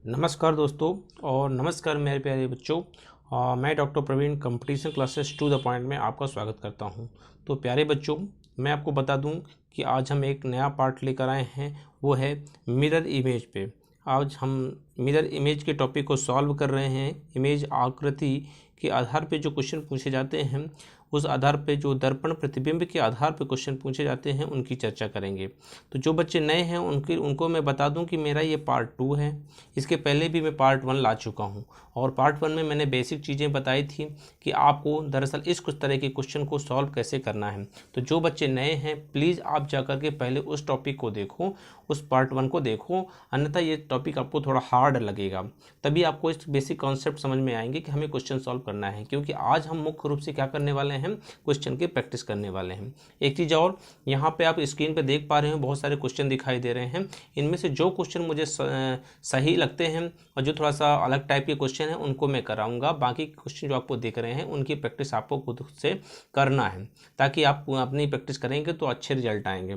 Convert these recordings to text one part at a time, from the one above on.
नमस्कार दोस्तों और नमस्कार मेरे प्यारे बच्चों। मैं doctor Praveen competition classes to the point में आपका स्वागत करता हूं। तो प्यारे बच्चों, मैं आपको बता दूं कि आज हम एक नया पार्ट लेकर आए हैं, वो है मिरर इमेज पे। आज हम मिरर इमेज के टॉपिक को सॉल्व कर रहे हैं। इमेज आकृति के आधार पे जो क्वेश्चन पूछे जाते हैं, उस आधार पे जो दर्पण प्रतिबिंब के आधार पे क्वेश्चन पूछे जाते हैं, उनकी चर्चा करेंगे। तो जो बच्चे नए हैं उनको मैं बता दूं कि मेरा ये पार्ट 2 है। इसके पहले भी मैं पार्ट 1 ला चुका हूं और पार्ट 1 में मैंने बेसिक चीज़ें बताई थी कि आपको दरअसल इस कुछ तरह के क्वेश्चन को सॉल्व कैसे करना है। तो जो बच्चे नए हैं प्लीज़ आप जाकर के पहले उस टॉपिक को देखो, उस पार्ट 1 को देखो, अन्यथा ये टॉपिक आपको थोड़ा हार्ड लगेगा। तभी आपको इस बेसिक कॉन्सेप्ट समझ में आएंगे कि हमें क्वेश्चन सॉल्व करना है, क्योंकि आज हम मुख्य रूप से क्या करने वाले हैं, क्वेश्चन की प्रैक्टिस करने वाले हैं। एक चीज़ और, यहाँ पे आप स्क्रीन पे देख पा रहे हैं बहुत सारे क्वेश्चन दिखाई दे रहे हैं। इनमें से जो क्वेश्चन मुझे सही लगते हैं और जो थोड़ा सा अलग टाइप के क्वेश्चन हैं उनको मैं कराऊंगा। बाकी क्वेश्चन जो आपको दिख रहे हैं उनकी प्रैक्टिस आपको खुद से करना है, ताकि आप अपनी प्रैक्टिस करेंगे तो अच्छे रिजल्ट आएंगे।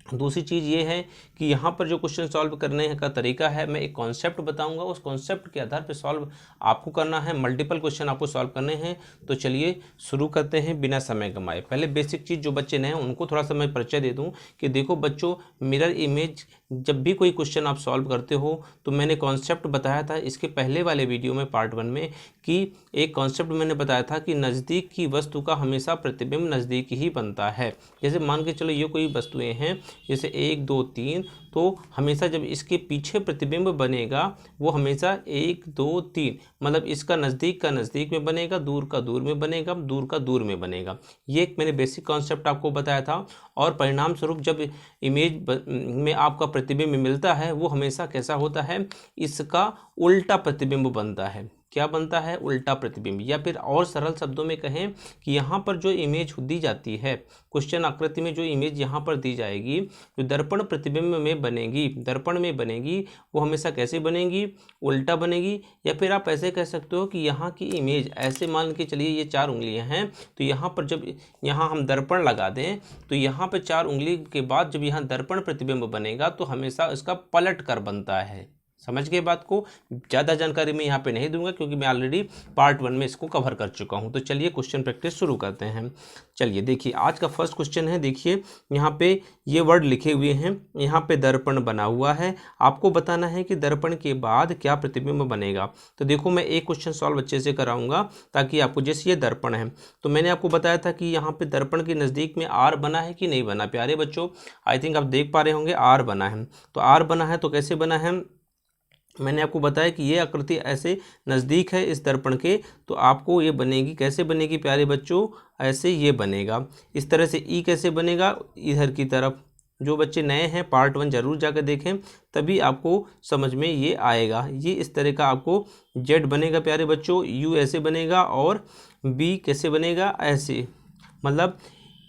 दूसरी चीज़ ये है कि यहाँ पर जो क्वेश्चन सॉल्व करने का तरीका है, मैं एक कॉन्सेप्ट बताऊंगा, उस कॉन्सेप्ट के आधार पर सॉल्व आपको करना है। मल्टीपल क्वेश्चन आपको सॉल्व करने हैं। तो चलिए शुरू करते हैं बिना समय गंवाए। पहले बेसिक चीज़ जो बच्चे नए हैं उनको थोड़ा सा मैं परिचय दे दूँ कि देखो बच्चों, मिरर इमेज जब भी कोई क्वेश्चन आप सॉल्व करते हो तो मैंने कॉन्सेप्ट बताया था इसके पहले वाले वीडियो में पार्ट 1 में, कि एक कॉन्सेप्ट मैंने बताया था कि नज़दीक की वस्तु का हमेशा प्रतिबिंब नज़दीक ही बनता है। जैसे मान के चलो ये कोई वस्तुएं हैं, जैसे 1 2 3, तो हमेशा जब इसके पीछे प्रतिबिंब बनेगा वो हमेशा 1 2 3, मतलब इसका नज़दीक का नज़दीक में बनेगा, दूर का दूर में बनेगा, दूर का दूर में बनेगा। ये एक मैंने बेसिक कॉन्सेप्ट आपको बताया था। और परिणाम स्वरूप जब इमेज में आपका प्रतिबिंब मिलता है वो हमेशा कैसा होता है, इसका उल्टा प्रतिबिंब बनता है। क्या बनता है? उल्टा प्रतिबिंब। या फिर और सरल शब्दों में कहें कि यहाँ पर जो इमेज दी जाती है, क्वेश्चन आकृति में जो इमेज यहाँ पर दी जाएगी, जो दर्पण प्रतिबिंब में बनेगी, दर्पण में बनेगी, वो हमेशा कैसे बनेगी? उल्टा बनेगी। या फिर आप ऐसे कह सकते हो कि यहाँ की इमेज ऐसे मान के चलिए ये 4 उंगलियाँ हैं, तो यहाँ पर जब यहाँ हम दर्पण लगा दें तो यहाँ पर 4 उंगली के बाद जब यहाँ दर्पण प्रतिबिंब बनेगा तो हमेशा इसका पलट कर बनता है। समझ गए बात को? ज़्यादा जानकारी मैं यहाँ पे नहीं दूंगा क्योंकि मैं ऑलरेडी पार्ट 1 में इसको कवर कर चुका हूँ। तो चलिए क्वेश्चन प्रैक्टिस शुरू करते हैं। चलिए देखिए, आज का फर्स्ट क्वेश्चन है। देखिए यहाँ पे ये वर्ड लिखे हुए हैं, यहाँ पे दर्पण बना हुआ है। आपको बताना है कि दर्पण के बाद क्या प्रतिबिंब बनेगा। तो देखो मैं एक क्वेश्चन सॉल्व अच्छे से कराऊंगा ताकि आपको, जैसे ये दर्पण है तो मैंने आपको बताया था कि यहाँ पे दर्पण के नज़दीक में आर बना है कि नहीं बना। प्यारे बच्चों, आई थिंक आप देख पा रहे होंगे आर बना है। तो आर बना है तो कैसे बना है, मैंने आपको बताया कि ये आकृति ऐसे नज़दीक है इस दर्पण के, तो आपको ये बनेगी, कैसे बनेगी प्यारे बच्चों? ऐसे ये बनेगा। इस तरह से ई कैसे बनेगा? इधर की तरफ। जो बच्चे नए हैं पार्ट 1 जरूर जाकर देखें, तभी आपको समझ में ये आएगा। ये इस तरह का आपको जेड बनेगा प्यारे बच्चों, यू ऐसे बनेगा और बी कैसे बनेगा? ऐसे। मतलब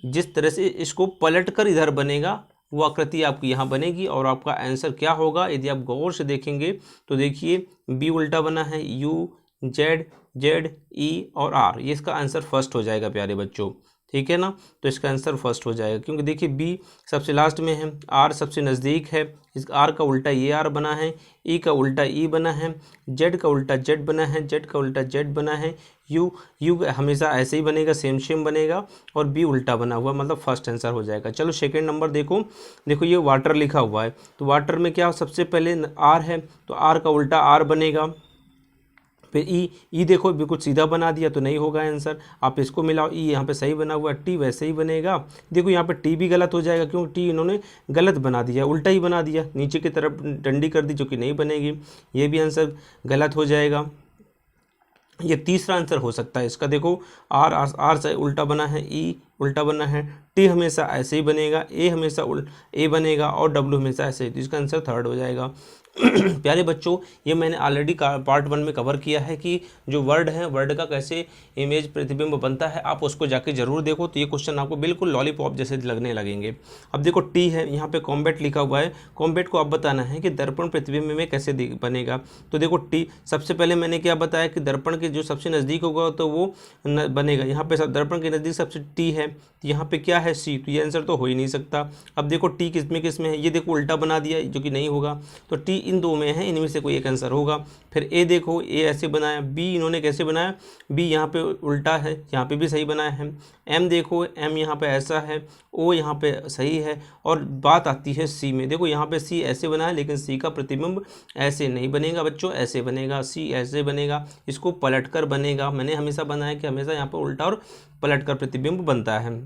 जिस तरह से इसको पलट कर इधर बनेगा वो आकृति आपकी यहाँ बनेगी। और आपका आंसर क्या होगा यदि आप गौर से देखेंगे तो देखिए बी उल्टा बना है, यू जेड जेड ई और आर, ये इसका आंसर फर्स्ट हो जाएगा प्यारे बच्चों। ठीक है ना? तो इसका आंसर फर्स्ट हो जाएगा क्योंकि देखिए बी सबसे लास्ट में है, आर सबसे नज़दीक है, इस आर का उल्टा ये आर बना है, ई का उल्टा ई बना है, जेड का उल्टा जेड बना है, जेड का उल्टा जेड बना है, यू हमेशा ऐसे ही बनेगा, सेम बनेगा, और बी उल्टा बना हुआ, मतलब फर्स्ट आंसर हो जाएगा। चलो सेकंड नंबर देखो। देखो ये वाटर लिखा हुआ है, तो वाटर में क्या सबसे पहले आर है, तो आर का उल्टा आर बनेगा। फिर ई देखो बिल्कुल सीधा बना दिया तो नहीं होगा आंसर। आप इसको मिलाओ, ई यहाँ पे सही बना हुआ, टी वैसे ही बनेगा। देखो यहाँ पे टी भी गलत हो जाएगा क्योंकि टी इन्होंने गलत बना दिया, उल्टा ही बना दिया, नीचे की तरफ डंडी कर दी जो कि नहीं बनेगी। ये भी आंसर गलत हो जाएगा। ये तीसरा आंसर हो सकता है इसका। देखो आर से उल्टा बना है, ई उल्टा बना है, टी हमेशा ऐसे ही बनेगा, ए हमेशा ए बनेगा और डब्ल्यू हमेशा ऐसे ही, तो इसका आंसर थर्ड हो जाएगा। प्यारे बच्चों, ये मैंने ऑलरेडी पार्ट 1 में कवर किया है कि जो वर्ड है, वर्ड का कैसे इमेज प्रतिबिंब बनता है, आप उसको जाके जरूर देखो। तो ये क्वेश्चन आपको बिल्कुल लॉलीपॉप जैसे लगने लगेंगे। अब देखो टी है, यहाँ पे कॉम्बैट लिखा हुआ है, कॉम्बैट को आप बताना है कि दर्पण प्रतिबिंब में कैसे बनेगा। तो देखो टी, सबसे पहले मैंने क्या बताया कि दर्पण के जो सबसे नज़दीक होगा तो वो बनेगा। यहाँ पे दर्पण के नज़दीक सबसे टी है, तो यहाँ पे क्या है सी, तो ये आंसर तो हो ही नहीं सकता। अब देखो टी किस में है, ये देखो उल्टा बना दिया जो कि नहीं होगा, तो टी इन दो में है, इनमें से कोई एक आंसर होगा। फिर ए देखो, ए ऐसे बनाया, बी इन्होंने कैसे बनाया, बी यहाँ पे उल्टा है, यहाँ पे भी सही बनाया है। एम देखो, एम यहाँ पे ऐसा है, ओ यहाँ पे सही है। और बात आती है सी में, देखो यहाँ पे सी ऐसे बना है, लेकिन सी का प्रतिबिंब ऐसे नहीं बनेगा बच्चों, ऐसे बनेगा, सी ऐसे बनेगा, इसको पलटकर बनेगा। मैंने हमेशा बनाया कि हमेशा यहाँ पे उल्टा और पलटकर प्रतिबिंब बनता है,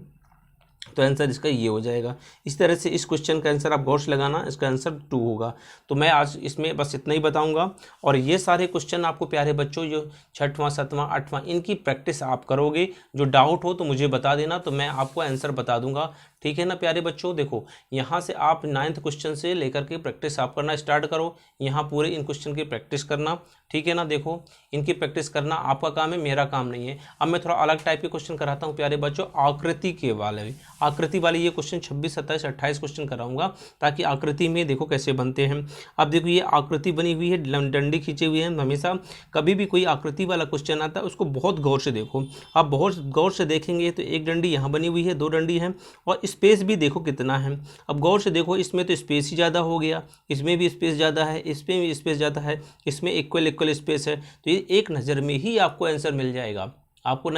तो आंसर इसका ये हो जाएगा। इस तरह से इस क्वेश्चन का आंसर आप गौर से लगाना, इसका आंसर 2 होगा। तो मैं आज इसमें बस इतना ही बताऊंगा, और ये सारे क्वेश्चन आपको प्यारे बच्चों जो 6वां 7वां 8वां इनकी प्रैक्टिस आप करोगे। जो डाउट हो तो मुझे बता देना, तो मैं आपको आंसर बता दूंगा, ठीक है ना प्यारे बच्चों। देखो यहाँ से आप 9th क्वेश्चन से लेकर के प्रैक्टिस आप करना स्टार्ट करो, यहाँ पूरे इन क्वेश्चन की प्रैक्टिस करना, ठीक है ना। देखो इनकी प्रैक्टिस करना आपका काम है, मेरा काम नहीं है। अब मैं थोड़ा अलग टाइप के क्वेश्चन कराता हूँ प्यारे बच्चों, आकृति के वाले, आकृति वाले ये क्वेश्चन 26 27 28 क्वेश्चन कराऊंगा, ताकि आकृति में देखो कैसे बनते हैं। अब देखो ये आकृति बनी हुई है, डंडी खींचे हुए हैं। हमेशा कभी भी कोई आकृति वाला क्वेश्चन आता है उसको बहुत गौर से देखो, आप बहुत गौर से देखेंगे तो एक डंडी यहाँ बनी हुई है, 2 डंडी है, और स्पेस भी देखो कितना है। अब गौर से देखो, इसमें तो स्पेस ही ज़्यादा हो गया, इसमें भी स्पेस ज़्यादा है, इसमें भी स्पेस ज़्यादा है, इसमें इक्वल स्पेस है। तो ये एक नज़र में ही आपको आंसर मिल जाएगा, आपको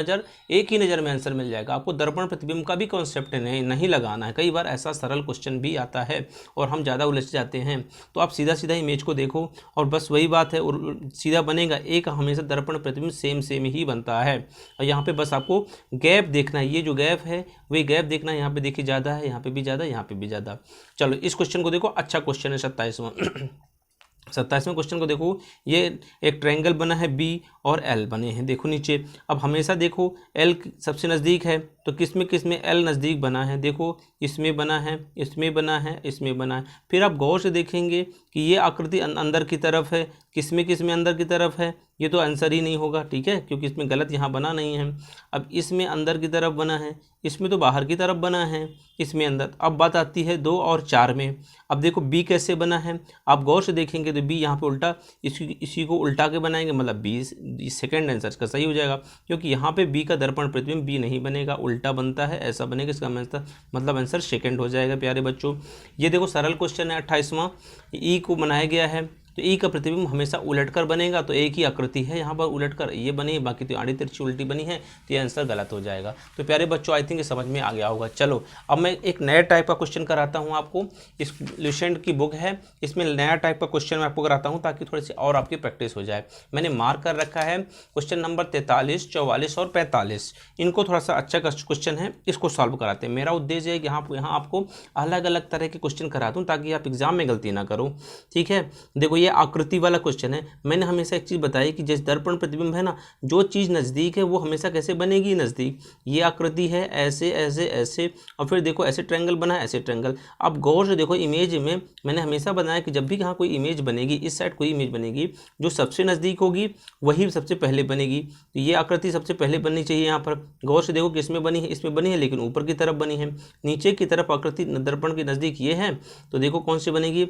एक ही नज़र में आंसर मिल जाएगा। आपको दर्पण प्रतिबिंब का भी कॉन्सेप्ट नहीं लगाना है। कई बार ऐसा सरल क्वेश्चन भी आता है और हम ज़्यादा उलझ जाते हैं, तो आप सीधा सीधा इमेज को देखो और बस वही बात है, और सीधा बनेगा। एक हमेशा दर्पण प्रतिबिंब सेम ही बनता है, और यहाँ पे बस आपको गैप देखना है, ये जो गैप है वही गैप देखना है। यहाँ पे देखिए ज़्यादा है, यहाँ पे भी ज़्यादा, यहाँ पे भी ज़्यादा। चलो इस क्वेश्चन को देखो, अच्छा क्वेश्चन है 27वें क्वेश्चन को देखो। ये एक ट्रायंगल बना है, बी और एल बने हैं, देखो नीचे। अब हमेशा देखो एल सबसे नज़दीक है, तो किस में एल नज़दीक बना है, देखो इसमें बना है, इसमें बना है, इसमें बना है। फिर आप गौर से देखेंगे कि ये आकृति अंदर की तरफ है, किस में अंदर की तरफ है, ये तो आंसर ही नहीं होगा, ठीक है, क्योंकि इसमें गलत यहाँ बना नहीं है। अब इसमें अंदर की तरफ बना है, इसमें तो बाहर की तरफ बना है, इसमें अंदर। अब बात आती है 2 और 4 में। अब देखो बी कैसे बना है, आप गौर से देखेंगे तो बी यहाँ पे उल्टा, इसी को उल्टा के बनाएंगे, मतलब बी सेकंड आंसर का सही हो जाएगा, क्योंकि यहाँ पे बी का दर्पण प्रतिबिंब बी नहीं बनेगा, उल्टा बनता है, ऐसा बनेगा, इसका मतलब आंसर सेकंड हो जाएगा प्यारे बच्चों। ये देखो सरल क्वेश्चन है 28वां, ई को बनाया गया है, तो ई का प्रतिबिंब हमेशा उलटकर बनेगा, तो एक ही आकृति है यहाँ पर उलटकर ये बनी, बाकी तो आड़ी तिरछी उल्टी बनी है, तो ये आंसर गलत हो जाएगा। तो प्यारे बच्चों आई थिंक समझ में आ गया होगा। चलो अब मैं एक नया टाइप का क्वेश्चन कराता हूँ आपको, इस लुसेंट की बुक है, इसमें नया टाइप का क्वेश्चन मैं आपको कराता हूँ ताकि थोड़ी सी और आपकी प्रैक्टिस हो जाए। मैंने मार्क कर रखा है क्वेश्चन नंबर 43, 44 और 45, इनको थोड़ा सा अच्छा क्वेश्चन है, इसको सॉल्व कराते हैं। मेरा उद्देश्य है कि यहाँ आपको अलग अलग तरह के क्वेश्चन करा दूँ ताकि आप एग्जाम में गलती ना करो, ठीक है। देखो ये आकृति वाला क्वेश्चन है। मैंने हमेशा एक चीज़ बताई कि जैसे दर्पण प्रतिबिंब है ना, जो चीज़ नज़दीक है वो हमेशा कैसे बनेगी, नज़दीक। ये आकृति है ऐसे ऐसे ऐसे, और फिर देखो ऐसे ट्रायंगल बना है, ऐसे ट्रायंगल। अब गौर से देखो इमेज में मैंने हमेशा बनाया कि जब भी यहाँ कोई इमेज बनेगी, इस साइड कोई इमेज बनेगी, जो सबसे नज़दीक होगी वही सबसे पहले बनेगी। तो ये आकृति सबसे पहले बननी चाहिए। यहाँ पर गौर से देखो किसमें बनी है, इसमें बनी है, लेकिन ऊपर की तरफ बनी है। नीचे की तरफ आकृति दर्पण के नज़दीक ये है, तो देखो कौन सी बनेगी,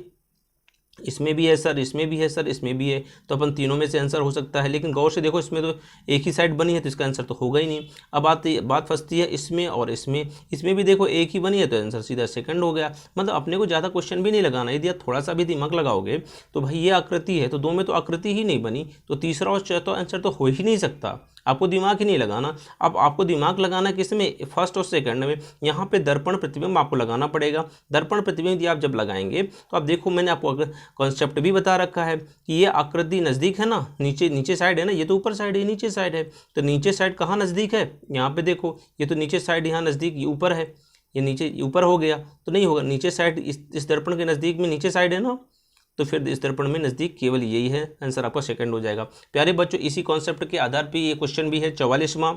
इसमें भी है सर, इसमें भी है सर, इसमें भी है, तो अपन तीनों में से आंसर हो सकता है। लेकिन गौर से देखो इसमें तो एक ही साइड बनी है, तो इसका आंसर तो होगा ही नहीं। अब बात फंसती है इसमें और इसमें भी देखो एक ही बनी है, तो आंसर सीधा सेकंड हो गया। मतलब अपने को ज़्यादा क्वेश्चन भी नहीं लगाना, यदि आप थोड़ा सा भी दिमाग लगाओगे तो भाई ये आकृति है, तो 2 में तो आकृति ही नहीं बनी, तो तीसरा और चौथा आंसर तो हो ही नहीं सकता। आपको दिमाग ही नहीं लगाना। अब आपको दिमाग लगाना किस में, फर्स्ट और सेकंड में। यहाँ पे दर्पण प्रतिबिंब आपको लगाना पड़ेगा। दर्पण प्रतिबिंब आप जब लगाएंगे तो आप देखो, मैंने आपको कॉन्सेप्ट भी बता रखा है कि ये आकृति नज़दीक है ना, नीचे साइड है ना, ये तो ऊपर साइड है, नीचे साइड है, तो नीचे साइड कहाँ नज़दीक है, यहाँ पे देखो, ये तो नीचे साइड यहाँ नज़दीक, ये ऊपर है, ये नीचे ऊपर हो गया, तो नहीं होगा। नीचे साइड इस दर्पण के नज़दीक में नीचे साइड है ना, तो फिर इस दर्पण में नज़दीक केवल यही है, आंसर आपका सेकंड हो जाएगा। प्यारे बच्चों इसी कॉन्सेप्ट के आधार पे ये क्वेश्चन भी है 44वां।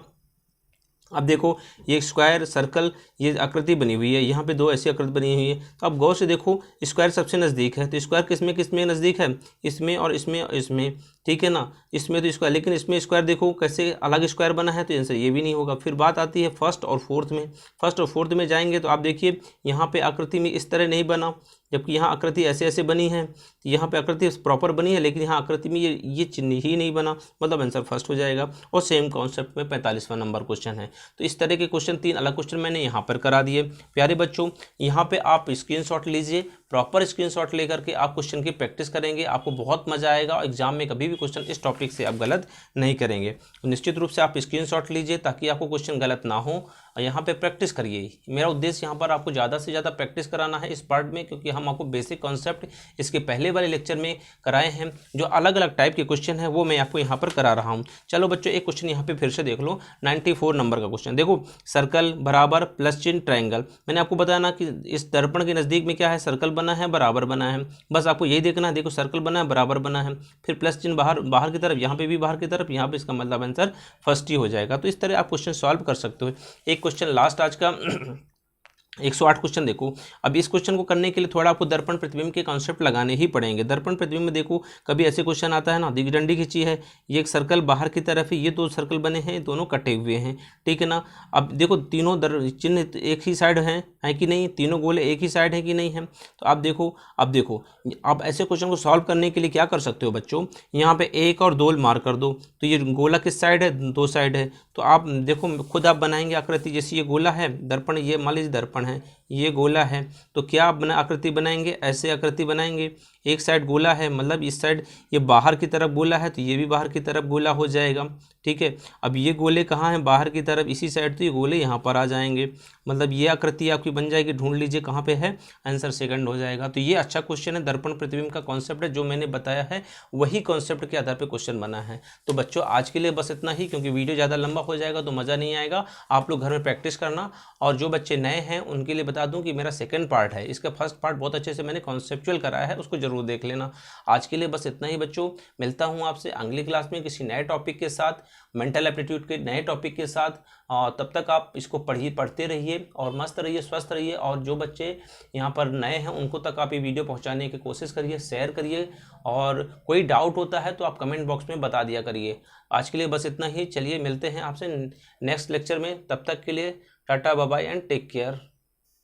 अब देखो ये स्क्वायर सर्कल ये आकृति बनी हुई है, यहाँ पे 2 ऐसी आकृति बनी हुई है, तो अब गौर से देखो स्क्वायर सबसे नज़दीक है, तो स्क्वायर किसमें नज़दीक है, इसमें और इसमें, ठीक है ना, इसमें तो स्क्वायर, लेकिन इसमें स्क्वायर देखो कैसे अलग स्क्वायर बना है, तो आंसर ये भी नहीं होगा। फिर बात आती है फर्स्ट और फोर्थ में। फर्स्ट और फोर्थ में जाएंगे तो आप देखिए यहाँ पे आकृति में इस तरह नहीं बना, जबकि यहाँ आकृति ऐसे ऐसे बनी है, यहाँ पे आकृति प्रॉपर बनी है, लेकिन यहाँ आकृति में ये चिन्ह ही नहीं बना, मतलब आंसर फर्स्ट हो जाएगा। और सेम कॉन्सेप्ट में 45वां नंबर क्वेश्चन है। तो इस तरह के क्वेश्चन 3 अलग क्वेश्चन मैंने यहाँ पर करा दिए। प्यारे बच्चों, यहाँ पे आप स्क्रीनशॉट लीजिए, प्रॉपर स्क्रीनशॉट लेकर के आप क्वेश्चन की प्रैक्टिस करेंगे, आपको बहुत मजा आएगा और एग्जाम में कभी भी क्वेश्चन इस टॉपिक से आप गलत नहीं करेंगे। तो निश्चित रूप से आप स्क्रीनशॉट लीजिए ताकि आपको क्वेश्चन गलत ना हो, और यहाँ पे प्रैक्टिस करिए। मेरा उद्देश्य यहाँ पर आपको ज़्यादा से ज़्यादा प्रैक्टिस कराना है इस पार्ट में, क्योंकि हम आपको बेसिक कॉन्सेप्ट इसके पहले वाले लेक्चर में कराए हैं। जो अलग अलग टाइप के क्वेश्चन है वो मैं आपको यहाँ पर करा रहा हूँ। चलो बच्चों, एक क्वेश्चन यहाँ पे फिर से देख लो, 94 नंबर का क्वेश्चन देखो। सर्कल बराबर प्लस चिन्ह ट्रायंगल, मैंने आपको बताया ना कि इस दर्पण के नज़दीक में क्या है, सर्कल बना है, बराबर बना है। बस आपको यही देखना है, देखो सर्कल बना है, बराबर बना है, फिर प्लस चिन्ह बाहर की तरफ, यहाँ पे भी बाहर की तरफ, यहाँ पे इसका मतलब आंसर फर्स्ट ही हो जाएगा। तो इस तरह आप क्वेश्चन सॉल्व कर सकते हो। एक क्वेश्चन लास्ट आज का 108 क्वेश्चन देखो। अब इस क्वेश्चन को करने के लिए थोड़ा आपको दर्पण प्रतिबिंब के कॉन्सेप्ट लगाने ही पड़ेंगे। दर्पण प्रतिबिंब में देखो, कभी ऐसे क्वेश्चन आता है ना, डंडी खींची है, ये एक सर्कल बाहर की तरफ है, ये 2 सर्कल बने हैं, दोनों कटे हुए हैं, ठीक है ना। अब देखो तीनों चिन्ह एक ही साइड हैं, है कि नहीं, तीनों गोले एक ही साइड है कि नहीं है। तो आप देखो, अब ऐसे क्वेश्चन को सॉल्व करने के लिए क्या कर सकते हो बच्चों, यहाँ पे 1 और 2 मार्क कर दो। तो ये गोला किस साइड है, 2 साइड है। तो आप देखो खुद आप बनाएंगे आकृति, जैसे ये गोला है, दर्पण, ये मान लीजिए दर्पण है, ये गोला है, तो क्या आप आकृति बनाएंगे, ऐसे आकृति बनाएंगे। एक साइड गोला है, मतलब इस साइड ये बाहर की तरफ गोला है, तो ये भी बाहर की तरफ गोला हो जाएगा, ठीक है। अब ये गोले कहाँ हैं, बाहर की तरफ, इसी साइड, तो ये गोले यहाँ पर आ जाएंगे, मतलब ये आकृति आपकी बन जाएगी। ढूंढ लीजिए कहाँ पे है, आंसर सेकंड हो जाएगा। तो ये अच्छा क्वेश्चन है, दर्पण प्रतिबिंब का कॉन्सेप्ट है, जो मैंने बताया है वही कॉन्सेप्ट के आधार पर क्वेश्चन बना है। तो बच्चों आज के लिए बस इतना ही, क्योंकि वीडियो ज़्यादा लंबा हो जाएगा तो मज़ा नहीं आएगा। आप लोग घर में प्रैक्टिस करना, और जो बच्चे नए हैं उनके लिए बता दूं कि मेरा सेकंड पार्ट है, इसका फर्स्ट पार्ट बहुत अच्छे से मैंने कॉन्सेप्चुअल कराया है, उसको जरूर देख लेना। आज के लिए बस इतना ही बच्चों, मिलता हूं आपसे अगली क्लास में किसी नए टॉपिक के साथ, मेंटल एप्टीट्यूड के नए टॉपिक के साथ। तब तक आप इसको पढ़ते रहिए और मस्त रहिए, स्वस्थ रहिए। और जो बच्चे यहाँ पर नए हैं उनको तक आप ये वीडियो पहुँचाने की कोशिश करिए, शेयर करिए, और कोई डाउट होता है तो आप कमेंट बॉक्स में बता दिया करिए। आज के लिए बस इतना ही, चलिए मिलते हैं आपसे नेक्स्ट लेक्चर में, तब तक के लिए tata bye bye and take care.